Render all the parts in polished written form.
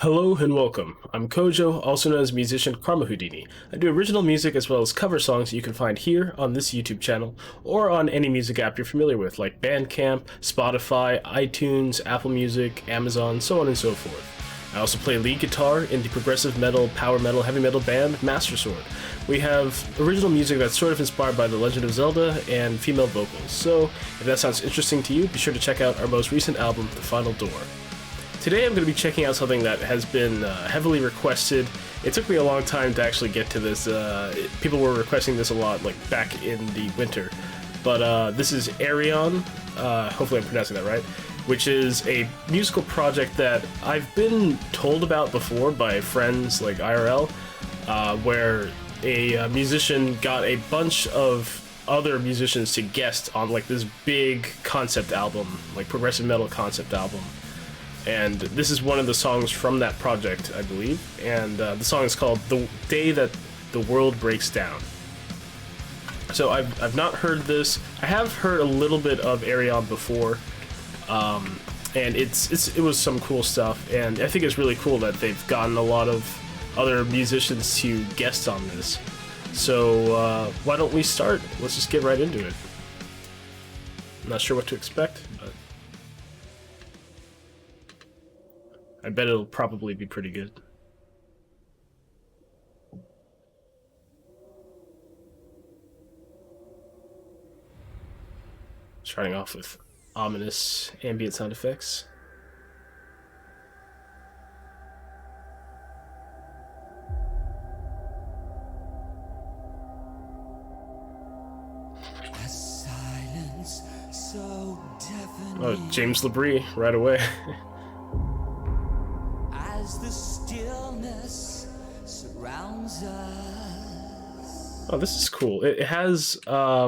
Hello and welcome. I'm Kojo, also known as musician Karma Houdini. I do original music as well as cover songs you can find here on this YouTube channel or on any music app you're familiar with, like Bandcamp, Spotify, iTunes, Apple Music, Amazon, so on and so forth. I also play lead guitar in the progressive metal, power metal, heavy metal band Master Sword. We have original music that's sort of inspired by The Legend of Zelda and female vocals, so if that sounds interesting to you, be sure to check out our most recent album, The Final Door. Today I'm going to be checking out something that has been heavily requested. It took me a long time to actually get to this. People were requesting this a lot, like back in the winter. But this is Ayreon, hopefully I'm pronouncing that right, which is a musical project that I've been told about before by friends like IRL, where a musician got a bunch of other musicians to guest on like this big concept album, like progressive metal concept album. And this is one of the songs from that project, I believe, and the song is called The Day That the World Breaks Down. So I've not heard this. I have heard a little bit of Ayreon before, and it was some cool stuff, and I think it's really cool that they've gotten a lot of other musicians to guest on this. So why don't we start? Let's just get right into it. I'm not sure what to expect, but I bet it'll probably be pretty good. Starting off with ominous ambient sound effects. A silence so deafening. Oh, James Labrie right away. As the stillness surrounds us. Oh, this is cool. It has like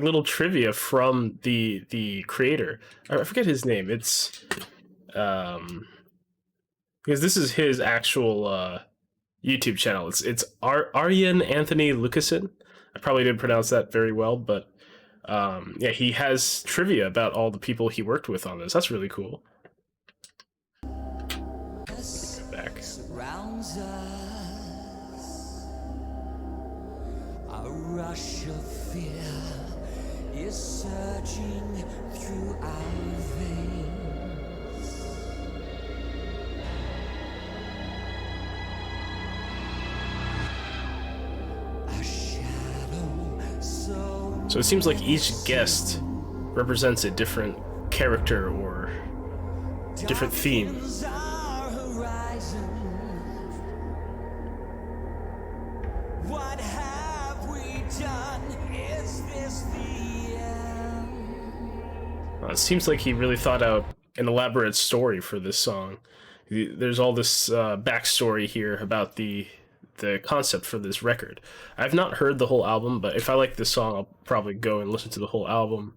little trivia from the creator. I forget his name. It's because this is his actual YouTube channel. It's Ayreon Anthony Lucassen. I probably didn't pronounce that very well, but yeah, he has trivia about all the people he worked with on this. That's really cool. Back. Surrounds us. A rush of fear is surging through our veins. A shadow So it seems like each guest represents a different character or different theme. darkens our horizon. What have we done? Is this the end? It seems like he really thought out an elaborate story for this song. There's all this backstory here about the concept for this record. I've not heard the whole album, but if I like this song, I'll probably go and listen to the whole album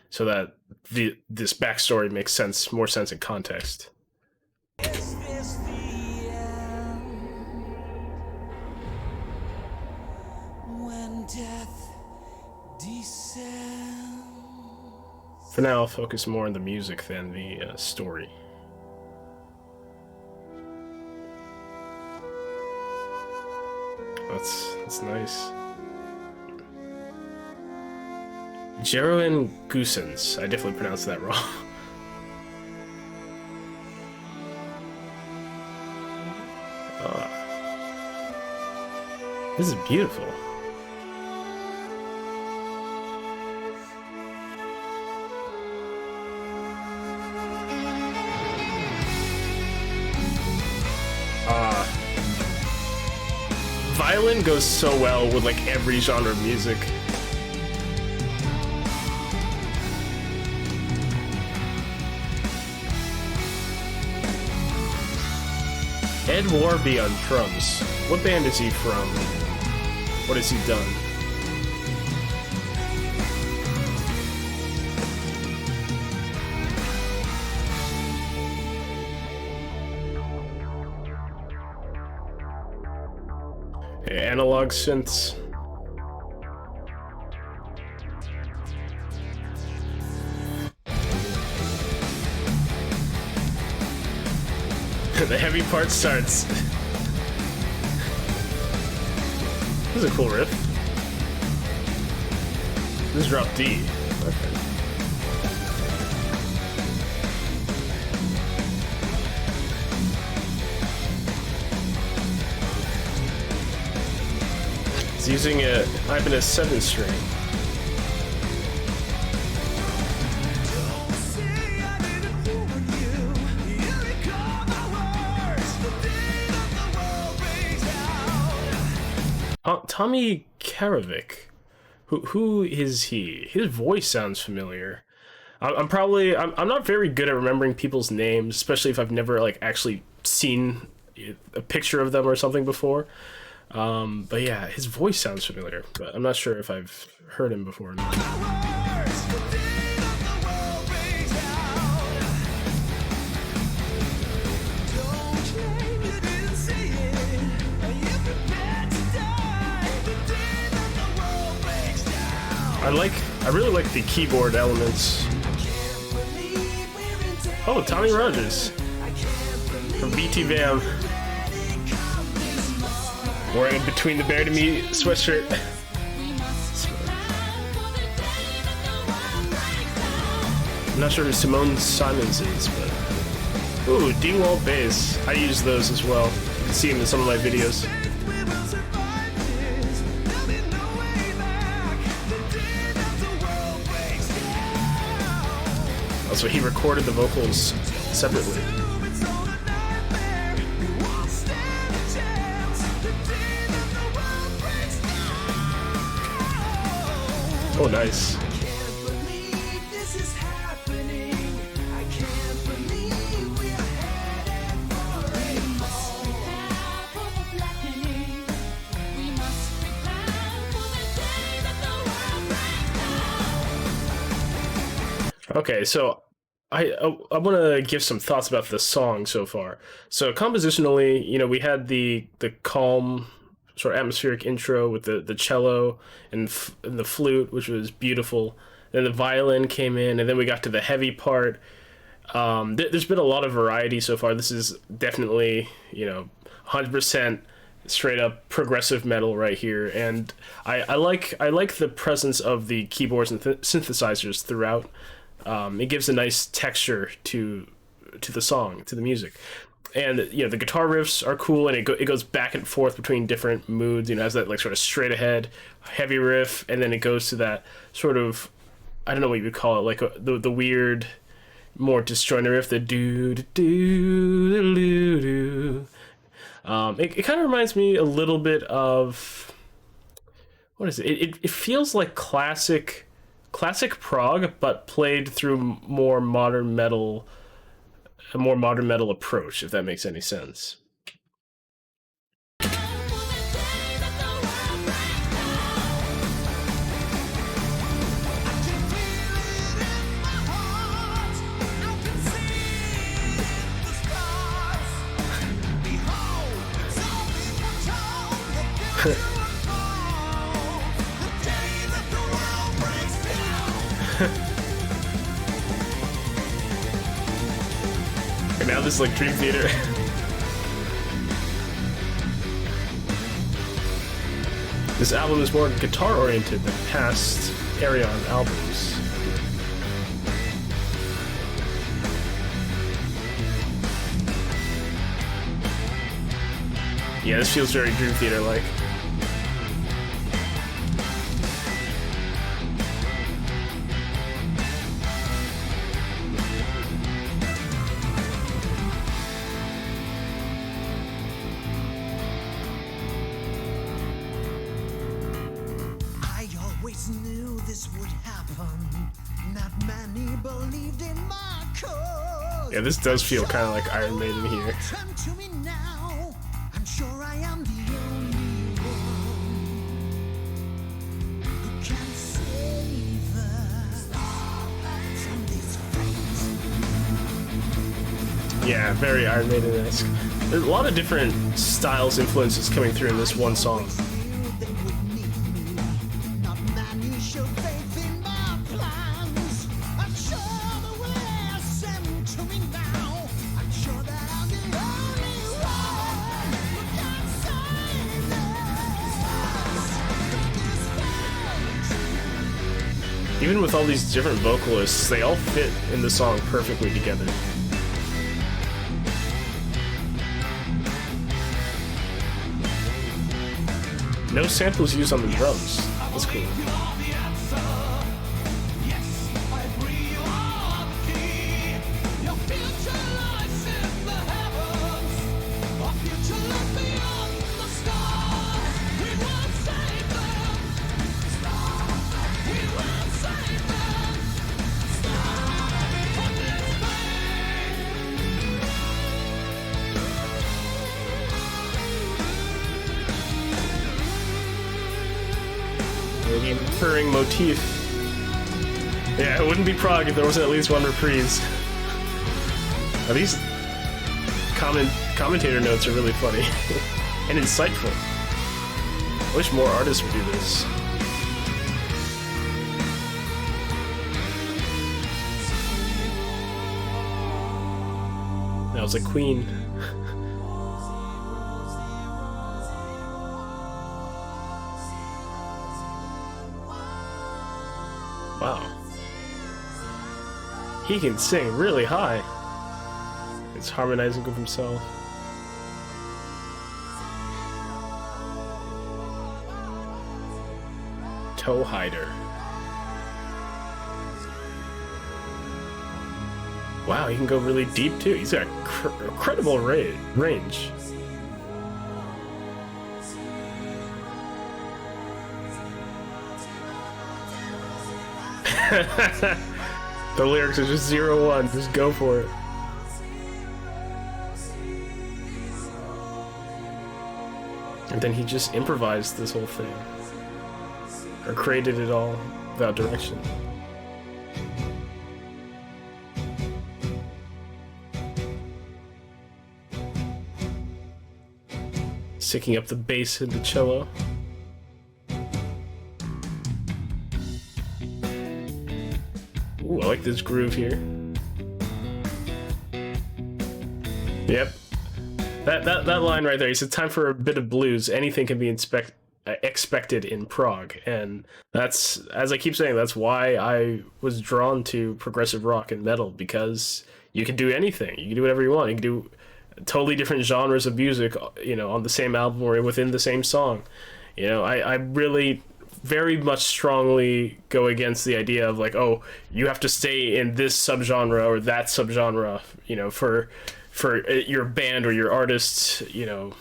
so that this backstory makes more sense in context. Is this the end? When death descends. For now, I'll focus more on the music than the story. That's nice. Jeroen Goossens. I definitely pronounced that wrong. This is beautiful. Violin goes so well with like every genre of music. Ed Warby on drums. What band is he from? What has he done? Analog synths. The heavy part starts. This is a cool riff. This is drop D. Okay. It's using a Ibanez 7 string. Tommy Karavik. Who is he? His voice sounds familiar. I'm not very good at remembering people's names, especially if I've never like actually seen a picture of them or something before. But yeah, his voice sounds familiar, but I'm not sure if I've heard him before or not. I really like the keyboard elements. Oh, Tommy Rogers from BT Bam. Wearing a Between the Bear to Me sweatshirt. I'm not sure who Simone Simons is, but... Ooh, D-Wall bass. I use those as well. You can see them in some of my videos. Also, he recorded the vocals separately. Oh, nice. Okay, so I want to give some thoughts about the song so far. So compositionally, you know, we had the calm sort of atmospheric intro with the cello and the flute, which was beautiful. Then the violin came in, and then we got to the heavy part. There's been a lot of variety so far. This is definitely, you know, 100% straight up progressive metal right here, and I like the presence of the keyboards and synthesizers throughout. It gives a nice texture to the song, to the music. And you know, the guitar riffs are cool, and it goes back and forth between different moods. You know, it has that like sort of straight ahead heavy riff, and then it goes to that sort of, I don't know what you would call it, like the weird, more disjointed riff, the do do do do do. It kind of reminds me a little bit of, what is it? It feels like classic prog, but played through a more modern metal approach, if that makes any sense. And now this is like Dream Theater. This album is more guitar oriented than past Ayreon albums. Yeah, this feels very Dream Theater like. Knew this would happen. Not many believed in my cause. Yeah, this does feel kind of like Iron Maiden here. Come to me now. I'm sure I am the only one who can save us from this fate. Yeah, very Iron Maiden-esque. There's a lot of different styles, influences coming through in this one song. Even with all these different vocalists, they all fit in the song perfectly together. No samples used on the drums. That's cool. The recurring motif. Yeah, it wouldn't be Prague if there wasn't at least one reprise. Now these commentator notes are really funny and insightful. I wish more artists would do this. That was a Queen. Wow. He can sing really high. It's harmonizing with himself. Toe hider. Wow, he can go really deep too. He's got incredible range. The lyrics are just 0-1. Just go for it. And then he just improvised this whole thing. Or created it all without direction. Sticking up the bass in the cello. Ooh, I like this groove here. Yep. That line right there, he said, time for a bit of blues. Anything can be expected in Prague. And that's, as I keep saying, that's why I was drawn to progressive rock and metal, because you can do anything. You can do whatever you want. You can do totally different genres of music, you know, on the same album or within the same song. You know, I really very much strongly go against the idea of like, oh, you have to stay in this subgenre or that subgenre, you know, for your band or your artist's, you know,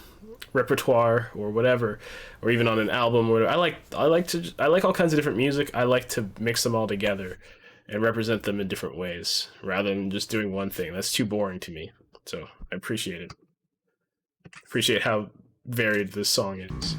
repertoire or whatever, or even on an album or whatever. I like all kinds of different music. I like to mix them all together and represent them in different ways rather than just doing one thing. That's too boring to me. So I appreciate it. Appreciate how varied this song is.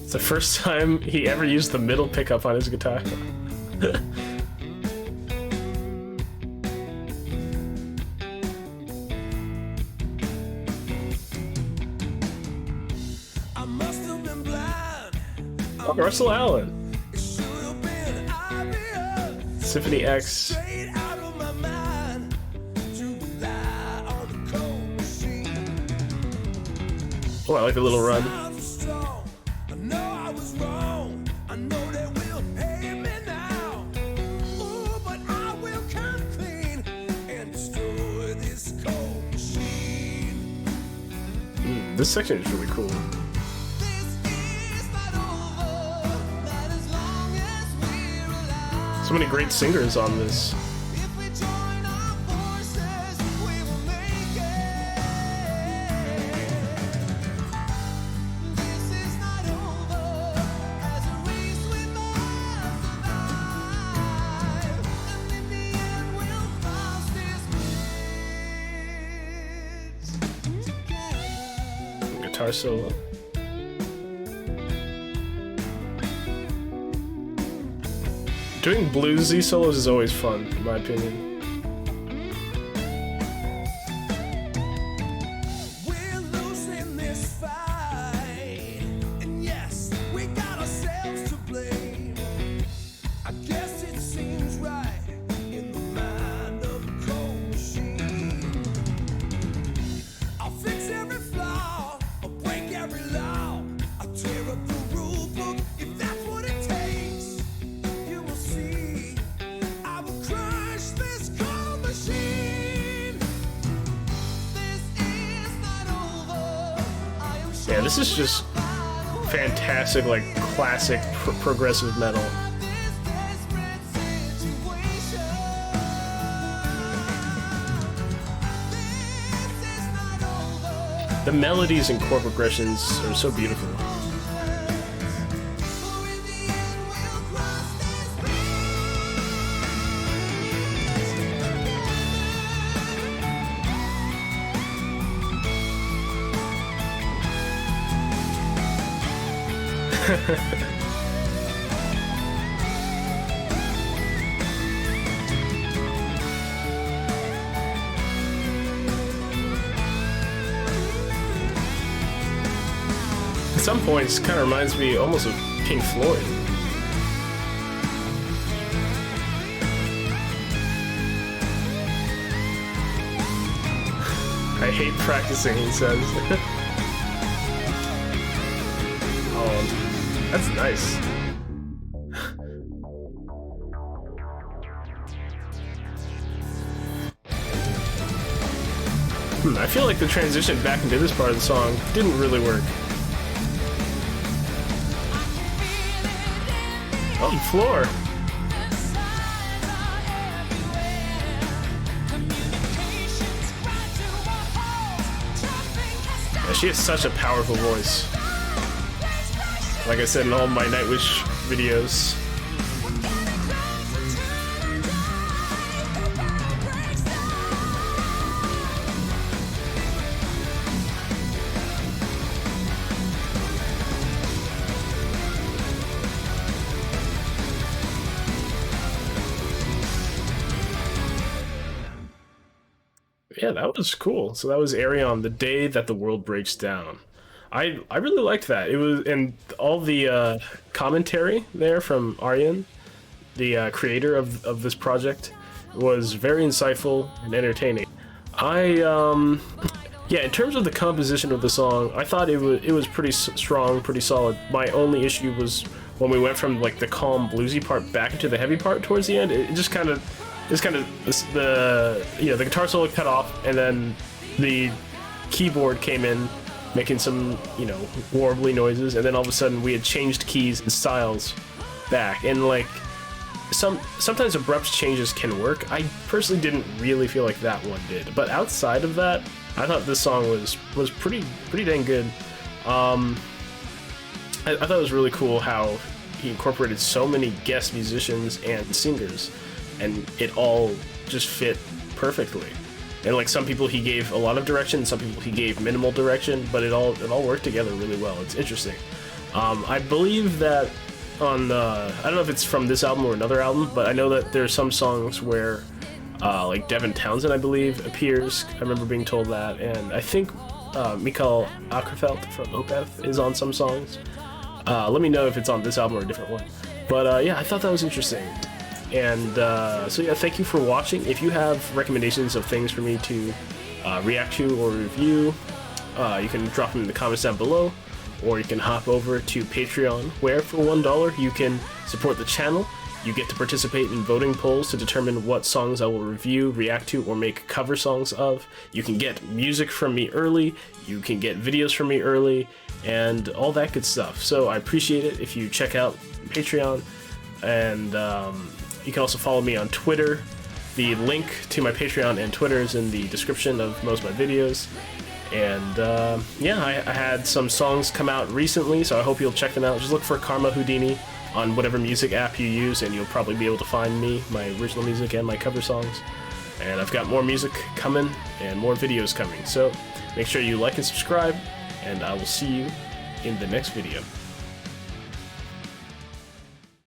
It's the first time he ever used the middle pickup on his guitar. Oh, Russell Allen. Symphony X. Oh, I like the little run. This section is really cool. So many great singers on this. Guitar solo. Doing bluesy solos is always fun, in my opinion. We're losing this fight, and yes, we got ourselves to blame. I Yeah, this is just fantastic, like classic progressive metal. The melodies and chord progressions are so beautiful. At some points, kind of reminds me almost of Pink Floyd. I hate practicing, he says. Oh, that's nice. I feel like the transition back into this part of the song didn't really work. Oh, floor. Yeah, she has such a powerful voice. Like I said in all my Nightwish videos. Yeah, that was cool. So that was Ayreon, The Day That the World Breaks Down. I really liked that. It was, and all the commentary there from Ayreon, the creator of this project, was very insightful and entertaining. Yeah, in terms of the composition of the song, I thought it was pretty strong, pretty solid. My only issue was when we went from like the calm bluesy part back into the heavy part towards the end. It just kind of the the guitar solo cut off, and then the keyboard came in making some warbly noises, and then all of a sudden we had changed keys and styles back, and like sometimes abrupt changes can work. I personally didn't really feel like that one did, but outside of that, I thought this song was pretty dang good. I thought it was really cool how he incorporated so many guest musicians and singers, and it all just fit perfectly. And like some people he gave a lot of direction, some people he gave minimal direction, but it all worked together really well. It's interesting. I believe that on I don't know if it's from this album or another album, but I know that there's some songs where like Devin Townsend, I believe, appears. I remember being told that, and I think Mikael Åkerfeldt from Opeth is on some songs. Let me know if it's on this album or a different one. But yeah, I thought that was interesting. And so yeah, thank you for watching. If you have recommendations of things for me to react to or review, you can drop them in the comments down below, or you can hop over to Patreon, where for $1 you can support the channel. You get to participate in voting polls to determine what songs I will review, react to, or make cover songs of. You can get music from me early, you can get videos from me early, and all that good stuff. So I appreciate it if you check out Patreon, and you can also follow me on Twitter. The link to my Patreon and Twitter is in the description of most of my videos. And yeah, I had some songs come out recently, so I hope you'll check them out. Just look for Karma Houdini on whatever music app you use, and you'll probably be able to find me, my original music, and my cover songs. And I've got more music coming and more videos coming, so make sure you like and subscribe, and I will see you in the next video.